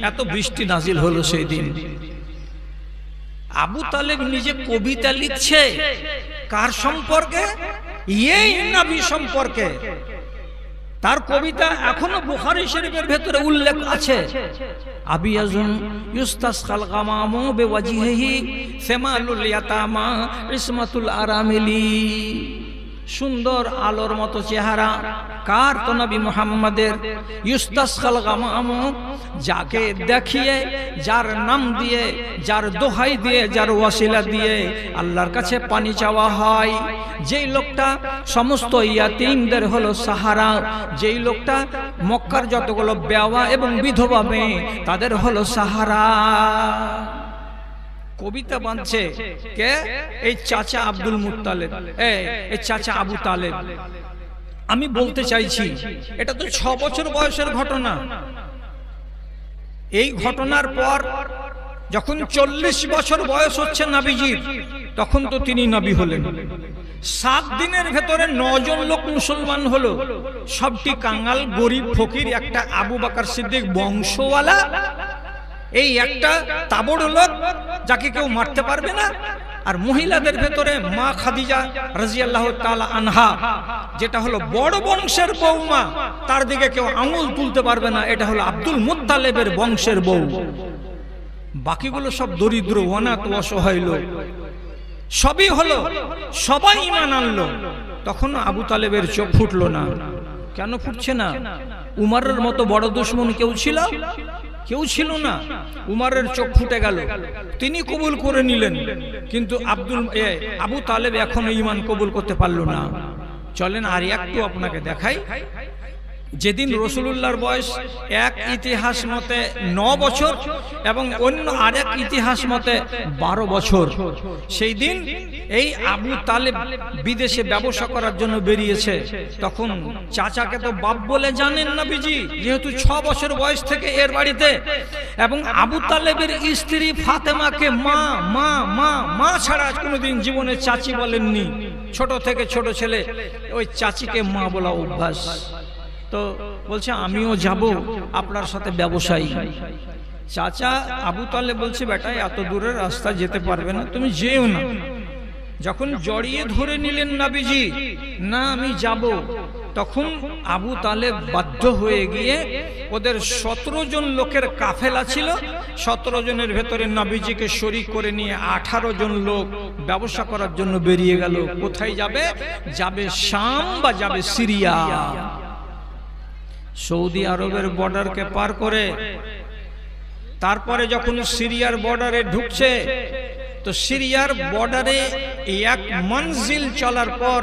এত বৃষ্টি নাজিল হলো সেই দিন। আবু তালেব নিজে কবিতা লিখছে কার সম্পর্কে? এই নবী সম্পর্কে। তার কবিতা এখনো বুখারী শরীফের ভেতরে উল্লেখ আছে। আবিয়াজুন ইউস্তাসকাল গামামু বিওয়াজহিহি সামালুল ইয়াতামা ইসমাতুল আরামিলি। সুন্দর আলোর মতো চেহারা কার? তো নবী মুহাম্মাদের। ইউস্তাসকাল গামামু, যাকে দেখিয়ে, যার নাম দিয়ে, যার দোহাই দিয়ে, যার ওয়াসিলা দিয়ে আল্লাহর কাছে পানি চাওয়া হয়, যেই লোকটা সমস্ত ইয়াতীমদের হলো সাহারা, যেই লোকটা মক্কার যতগুলো বেওয়া এবং বিধবা মেয়ে তাদের হলো সাহারা। কবিতা বাঁধছে কে? এই চাচা আব্দুল মুত্তালিব, এই চাচা আবু তালেব। আমি বলতে চাইছি এটা তো 6 বছর বয়সের ঘটনা। এই ঘটনার পর যখন 40 বছর বয়স হচ্ছে নবীজির, তখন তো তিনি নবী হলেন। 7 দিনের ভেতরে 9 জন লোক মুসলমান হলো, সবটি কাঙ্গাল, গরিব, ফকির। একটা আবু বকর সিদ্দিক বংশওয়ালা, এই একটা তাবড় লোক যাকে কেউ মারতে পারবে না। আর মহিলাদের ভেতরে মা খাদিজা রাদিয়াল্লাহু তাআলা আনহা, যেটা হলো বড় বংশের বৌমা, তার দিকে কেউ আঙুল তুলতে পারবে না। এটা হলো আব্দুল মুত্তালিবের বংশের বউ। বাকিগুলো সব দরিদ্র, অনাথ, অসহায় লোক। সবই হলো, সবাই ঈমান আনলো। তখন আবু তালেবের চোখ ফুটলো না। কেন ফুটছে না? উমরের মতো বড় দুশমন কেউ ছিল? কেউ ছিল না। উমরের চোখ ফুটে গেল, তিনি কবুল করে নিলেন, কিন্তু আবু তালেব এখনো ঈমান কবুল করতে পারলো না। চলেন আর একটু আপনাকে দেখাই। যেদিন রাসূলুল্লাহর বয়স এক ইতিহাস মতে 9 বছর এবং অন্য আরেক ইতিহাস মতে 12 বছর, সেই দিন এই আবু তালেব বিদেশে ব্যবসা করার জন্য বেরিয়েছে। তখন চাচাকে তো বাপ বলে জানেন নবীজি, যেহেতু 6 বছর বয়স থেকে এর বাড়িতে, এবং আবু তালেবের স্ত্রী ফাতেমাকে মা মা মা মা ছাড়া কোনোদিন জীবনে চাচি বলেননি। ছোট থেকে ছোট ছেলে ওই চাচিকে মা বলা অভ্যাস। তো বলছে আমিও যাব আপনার সাথে ব্যবসায়ী। চাচা আবু তালেব বলছে বেটা এত দূরের রাস্তা যেতে পারবে না, তুমি যেও না। যখন জড়িয়ে ধরে নিলেন নবীজি, না আমি যাব, তখন আবু তালেব বাধ্য হয়ে গিয়ে ওদের 17 জন লোকের কাফেলা ছিল, 17 জনের ভেতরে নবীজিকে শরীক করে নিয়ে 18 জন লোক ব্যবসা করার জন্য বেরিয়ে গেল। কোথায় যাবে? যাবে শাম বা যাবে সিরিয়া। সৌদি আরবের বর্ডারকে পার করে তারপরে যখন সিরিয়ার বর্ডারে ঢুকছে, তো সিরিয়ার বর্ডারে এক মঞ্জিল চলার পর,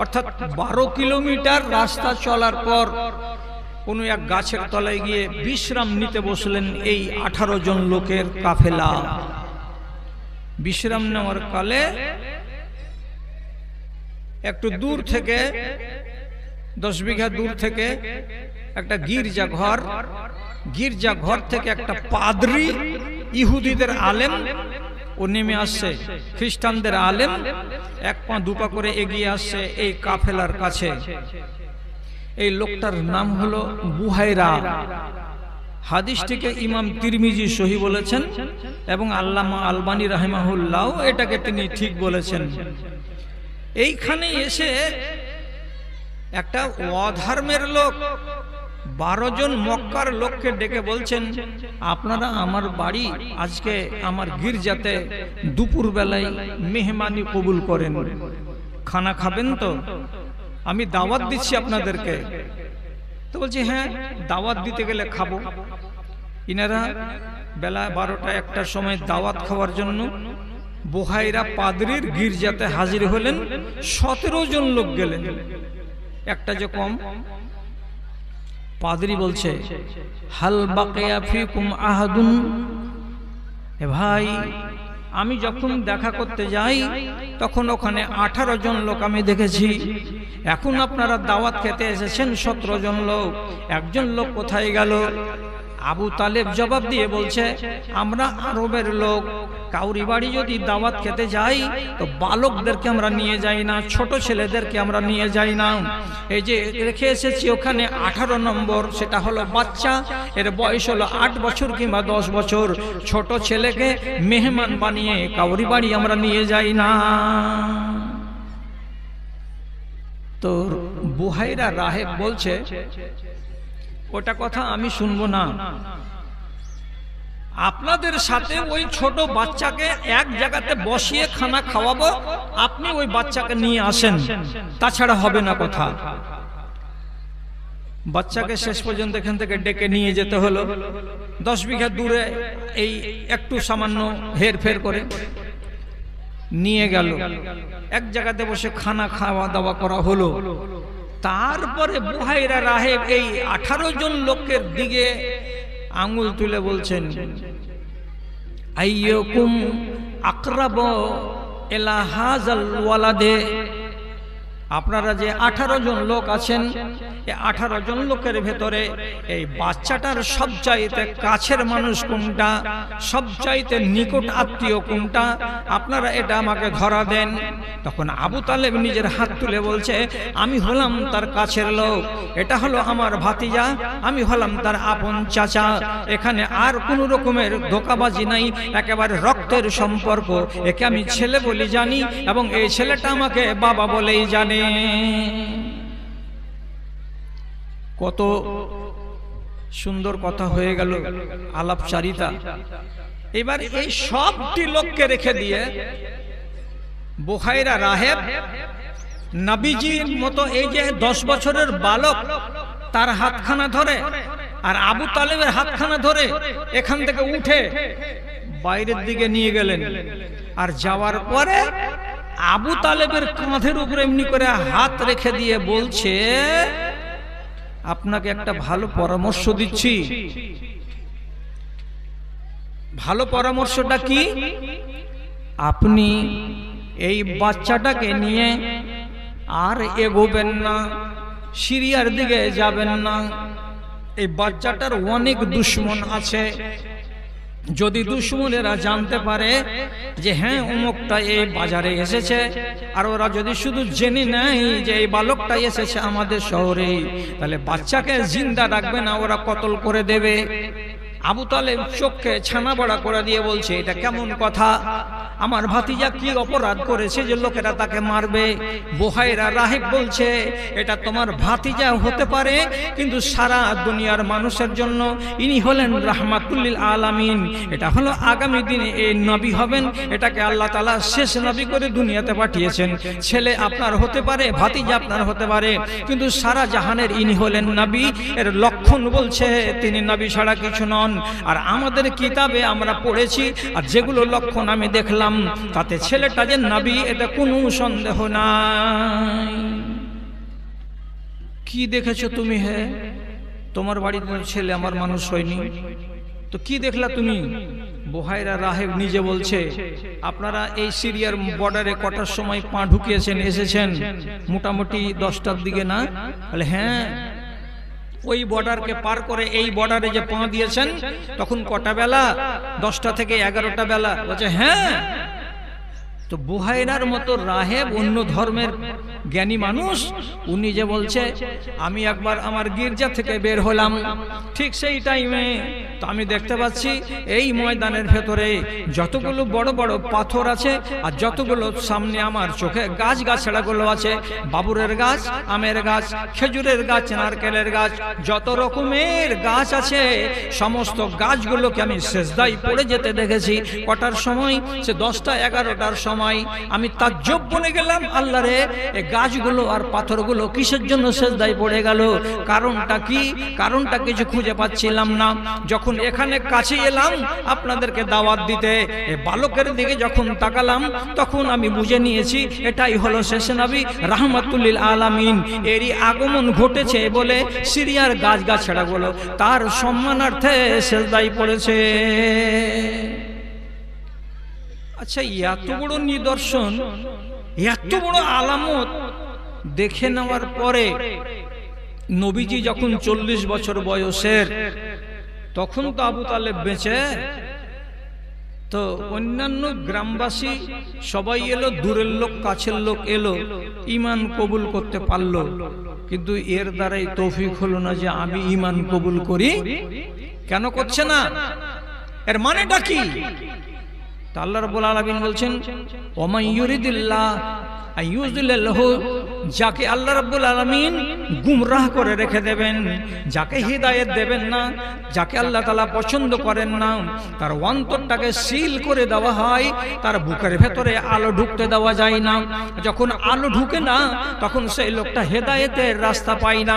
অর্থাৎ 12 কিলোমিটার রাস্তা চলার পর কোনো এক গাছের তলায় গিয়ে বিশ্রাম নিতে বসলেন এই 18 জন লোকের কাফেলা। বিশ্রাম নেওয়ার কালে একটু দূর থেকে, 10 বিঘা দূর থেকে একটা গির্জা ঘর থেকে একটা পাদ্রী, ইহুদিদের আলেম, ও নেমে আসছে। খ্রিস্টানদের আলেম 1 পা 2 পা করে এগিয়ে আসছে এই কাফেলার কাছে। এই লোকটার নাম হলো বুহাইরা। হাদিসটিকে ইমাম তিরমিজি সহি বলেছেন এবং আল্লামা আলবানী রাহিমাহুল্লাহ এটাকে তিনি ঠিক বলেছেন। এইখানে এসে একটা অধর্মের লোক 12 জন মক্কার লোককে ডেকে বলছেন, আপনারা আমার বাড়ি আজকে আমার গির্জাতে দুপুর বেলায় মেহমানি কবুল করেন, খানা খাবেন তো? আমি দাওয়াত দিচ্ছি আপনাদেরকে। তো বলছি হ্যাঁ, দাওয়াত দিতে গেলে খাবো। ইনারা বেলা 12টা 1টার সময় দাওয়াত খাওয়ার জন্য বুহাইরা পাদ্রীর গির্জাতে হাজির হলেন। 17 জন লোক গেলেন, একটা যে কম। পাদ্রী বলছে হাল বাকিয়া ফিকুম আহাদুন, এ ভাই আমি যখন দেখা করতে যাই তখন ওখানে 18 জন লোক আমি দেখেছি, এখন আপনারা দাওয়াত খেতে এসেছেন 17 জন লোক, একজন লোক কোথায় গেল? আবু তালেব জবাব দিয়ে বলছে, আমরা আরবের লোক, কাউরি বাড়ি যদি দাওয়াত খেতে যাই তো বালকদেরকে আমরা নিয়ে যাই না, ছোট ছেলেদেরকে আমরা নিয়ে যাই না। এই যে রেখে এসেছি ওখানে 18 নম্বর, সেটা হলো বাচ্চা, এর বয়স হলো 8 বছর কিংবা 10 বছর। ছোট ছেলেকে মেহমান বানিয়ে কাউরি বাড়ি আমরা নিয়ে যাই না। তো বুহাইরা রাহেব বলছে, ওটা কথা আমি শুনবো না, আপনাদের সাথে ওই ছোট বাচ্চাকে এক জায়গাতে বসিয়ে খানা খাওয়াবো, আপনি ওই বাচ্চাকে নিয়ে আসেন, তাছাড়া হবে না কথা। বাচ্চাকে শেষ পর্যন্ত এখান থেকে ডেকে নিয়ে যেতে হলো। 10 বিঘা দূরে এই একটু সামান্য হেরফের করে নিয়ে গেল, এক জায়গাতে বসে খানা খাওয়া দাওয়া করা হলো। তারপরে বুহাইরা রাহেব এই 18 জন লোকের দিকে আঙ্গুল তুলে বলছেন, আইয়ুকুম আকরাবু ইলা হাযাল ওয়ালাদে, আপনারা যে 18 জন লোক আছেন, এই 18 জন লোকের ভেতরে এই বাচ্চাটার সবচাইতে কাছের মানুষ কোনটা, সবচাইতে নিকট আত্মীয় কোনটা, আপনারা এটা আমাকে ধরা দেন। তখন আবু তালেব নিজের হাত তুলে বলছে, আমি হলাম তার কাছের লোক, এটা হলো আমার ভাতিজা, আমি হলাম তার আপন চাচা, এখানে আর কোনো রকমের ধোঁকাবাজি নাই, একেবারে রক্তের সম্পর্ক, একে আমি ছেলে বলে জানি এবং এই ছেলেটা আমাকে বাবা বলেই জানে। কত সুন্দর কথা হয়ে গেল, আলাপচারিতা। এবার এই সবটি লোককে রেখে দিয়ে বুহাইরা রাহেব নবীজির মতো এই যে 10 বছরের বালক, তার হাতখানা ধরে আর আবু তালেবের হাতখানা ধরে এখান থেকে উঠে বাইরের দিকে নিয়ে গেলেন। আর যাওয়ার পরে আবু তালেবের কাঁধের উপরে এমনি করে হাত রেখে দিয়ে বলছে, আপনাকে একটা ভালো পরামর্শ দিচ্ছি। ভালো পরামর্শটা কি? আপনি এই বাচ্চাটাকে নিয়ে আর এগোবেন না, সিরিয়ার দিকে যাবেন না। এই বাচ্চাটার অনেক দুশমন আছে, যদি দুশমনেরা জানতে পারে যে হ্যাঁ অমুকটা এই বাজারে এসেছে, আর ওরা যদি শুধু জেনে নেয় যে এই বালকটা এসেছে আমাদের শহরে, তাহলে বাচ্চাকে জিন্দা রাখবে না, ওরা কতল করে দেবে। আবু তালেব চোখকে ছানা বড়া করে দিয়ে বলছে, এটা কেমন কথা? আমার ভাতিজা কি অপরাধ করেছে যে লোকেরা তাকে মারবে? বুহাইরা রাহেব বলছে, এটা তোমার ভাতিজা হতে পারে, কিন্তু সারা দুনিয়ার মানুষের জন্য ইনি হলেন রাহমাতুল লিল আলামিন। এটা হলো আগামী দিনে এই নবী হবেন, এটাকে আল্লাহ তাআলা শেষ নবী করে দুনিয়াতে পাঠিয়েছেন। ছেলে আপনার হতে পারে, ভাতিজা আপনার হতে পারে, কিন্তু সারা জাহানের ইনি হলেন নবী। এর লক্ষণ বলছে তিনি নবী ছাড়া কিছু নন। আর আমাদের কিতাবে আমরা পড়েছি, আর যেগুলো লক্ষণ আমি দেখলাম তাতে ছেলেটা যে নবী এটা কোনো সন্দেহ নাই। কি দেখেছো তুমি? হে, তোমার বাড়িতে ছেলে আমার মানুষ হয়নি, তো কি দেখলা তুমি? বুহাইরা রাহেব নিজে বলছে, আপনারা এই সিরিয়ার বর্ডারে কটার সময় পা ঢুকিয়েছেন, এসেছেন? মোটামুটি 10টার দিকে না? বলে হ্যাঁ, ওই বর্ডারকে পার করে এই বর্ডারে যে পা দিয়েছেন তখন কটা বেলা? 10টা থেকে 11টা বেলা। বলছে হ্যাঁ। তো বুহাইরার মতো রাহেব, অন্য ধর্মের জ্ঞানী মানুষ, উনি যে বলছে, আমি একবার আমার গির্জা থেকে বের হলাম, ঠিক সেই টাইমে তো আমি দেখতে পাচ্ছি এই ময়দানের ভেতরে যতগুলো বড় বড় পাথর আছে আর যতগুলো সামনে আমার চোখে গাছ গাছড়াগুলো আছে, বাবুরের গাছ, আমের গাছ, খেজুরের গাছ, নারকেলের গাছ, যত রকমের গাছ আছে সমস্ত গাছগুলোকে আমি সেজদায় পড়ে যেতে দেখেছি। কটার সময়? সে 10টা 11টার সময়। আমি তাজ্জব বনে গেলাম, আল্লাহ রে, এই গাছগুলো আর পাথরগুলো কিসের জন্য সেজদায় পড়ে গেল? কারণটা কি? কারণটা কিছু খুঁজে পাচ্ছিলাম না। যখন এখানে কাছে এলাম আপনাদেরকে দাওয়াত দিতে, এই বালকের দিকে যখন তাকালাম তখন আমি বুঝে নিয়েছি এটাই হলো শেষ নবী রাহমাতুল লিল আলামিন। এরই আগমন ঘটেছে বলে সিরিয়ার গাছ গাছড়াগুলো তার সম্মানার্থে সেজদায় পড়েছে। আচ্ছা, এত বড় নিদর্শন, এত বড় আলামত দেখে নেওয়ার পরে নবীজি যখন 40 বছর বয়সের, তখন তো আবু তালেব বেঁচে। তো অন্যান্য গ্রামবাসী সবাই এলো, দূরের লোক কাছের লোক এলো, ঈমান কবুল করতে পারলো, কিন্তু এর দ্বারাই তৌফিক হলো না যে আমি ঈমান কবুল করি। কেন করছে না? এর মানেটা কি? তা আল্লাহ রাব্বুল আলামিন বলছেন, ওয়া ইউরিদিল্লাহ আইয়ুযলিলহু, যাকে আল্লাহ রাব্বুল আলামিন গুমরাহ করে রেখে দেবেন, যাকে হিদায়াত দেবেন না, যাকে আল্লাহ তাআলা পছন্দ করেন না, তার অন্তরটাকে সিল করে দেওয়া হয়, তার বুকের ভেতরে আলো ঢুকতে দেওয়া যায় না। যখন আলো ঢুকে না, তখন সেই লোকটা হেদায়েতের রাস্তা পায় না।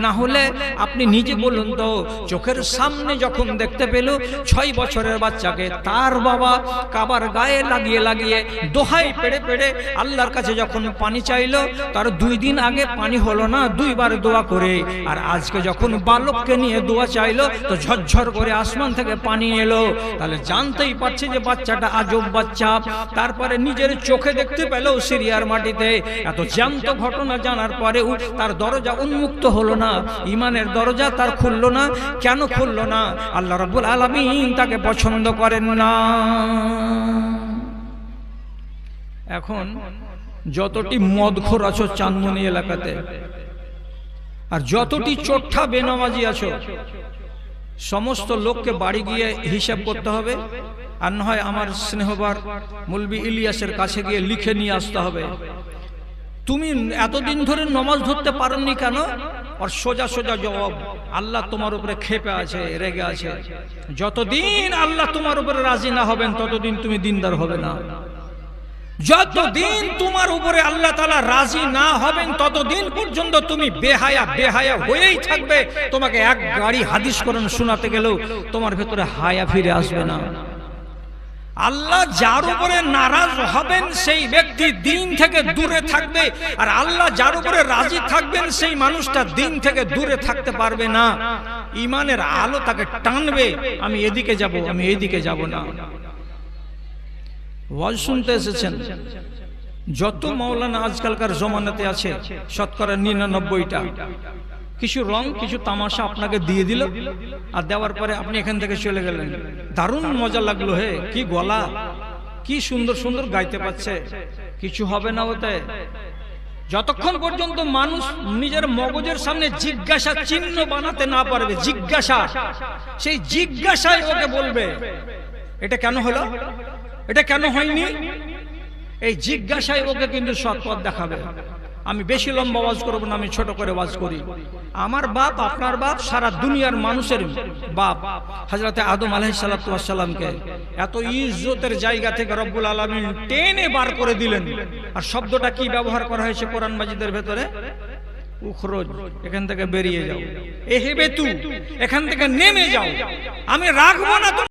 না হলে আপনি নিজে বলুন তো, চোখের সামনে যখন দেখতে পেল 6 বছরের বাচ্চাকে তার বাবা কাবার গায়ে লাগিয়ে লাগিয়ে দোহাই পেড়ে পেড়ে আল্লাহর কাছে যখন পানি চাইলো, তার 2 দিন আগে পানি হলো না 2 বার দোয়া করে, আর আজকে যখন বালককে নিয়ে দোয়া চাইলো তো ঝরঝর করে আসমান থেকে পানি এলো। তাহলে জানতেই পারছে যে বাচ্চাটা আজব বাচ্চা। তারপরে নিজের চোখে দেখতে পেল সিরিয়ার মাটিতে। এত জ্যান্ত ঘটনা জানার পরেও তার দরজা উন্মুক্ত হলো না, ঈমানের দরজা তার খুললো না। কেন খুললো না? আল্লাহ রাব্বুল আলামিন তাকে পছন্দ করেন না। এখন যতটি মদখোর আছো চাঁদমনি এলাকাতে, আর যতটি চোট্টা বেনামাজি আছো, সমস্ত লোককে বাড়ি গিয়ে হিসাব করতে হবে, আর না হয় আমার স্নেহবার মৌলভী ইলিয়াসের কাছে গিয়ে লিখে নিয়ে আসতে হবে, তুমি এতদিন ধরে নমাজ ধরতে পারোনি কেন? আর সোজা সোজা জবাব, আল্লাহ তোমার উপরে ক্ষেপে আছে, রেগে আছে। যতদিন আল্লাহ তোমার উপরে রাজি না হবেন ততদিন তুমি দিনদার হবে না। যতদিন তোমার উপরে আল্লাহ তাআলা রাজি না হবেন ততদিন পর্যন্ত তুমি বেহায়া বেহায়া হয়েই থাকবে। তোমাকে এক গাড়ি হাদিস কোরআন শোনাতে গেলেও তোমার ভেতরে হায়া ফিরে আসবে না। আল্লাহ যার উপরে নারাজ হবেন সেই ব্যক্তি দিন থেকে দূরে থাকবে, আর আল্লাহ যার উপরে রাজি থাকবেন সেই মানুষটা দিন থেকে দূরে থাকতে পারবে না। ঈমানের আলো তাকে টানবে, আমি এদিকে যাব, আমি এইদিকে যাব না। ওয়াজ শুনতে এসেছেন যত মাওলানা আজকালকার জমানাতে আছে, শতকরা 99টা কিছু রং কিছু তামাশা আপনাকে দিয়ে দিল, আর দেওয়ার পরে আপনি এখান থেকে চলে গেলেন। দারুণ মজা লাগলো, হে কি গলা, কি সুন্দর সুন্দর গাইতে পারছে। কিছু হবে না ওতে, যতক্ষণ পর্যন্ত মানুষ নিজের মগজের সামনে জিজ্ঞাসা চিহ্ন বানাতে না পারবে। জিজ্ঞাসা, সেই জিজ্ঞাসায় ওকে বলবে এটা কেন হলো, এটা কেন হয়নি। এই জিজ্ঞাসায় ওকে কিন্তু সৎ পথ দেখাবে। আমি বেশি লম্বা ওয়াজ করব না, আমি ছোট করে ওয়াজ করি। আমার বাপ, আপনার বাপ, সারা দুনিয়ার মানুষের বাপ হযরতে আদম আলাইহিস সালাতু ওয়াস সালামকে এত ইজ্জতের জায়গা থেকে রব্বুল আলামিন টেনে বার করে দিলেন। আর শব্দটা কি ব্যবহার করা হয়েছে কোরআন মাজিদের ভেতরে? উখরুজ, এখান থেকে বেরিয়ে যাও। এহেবেতু, এখান থেকে নেমে যাও, আমি রাখবো না।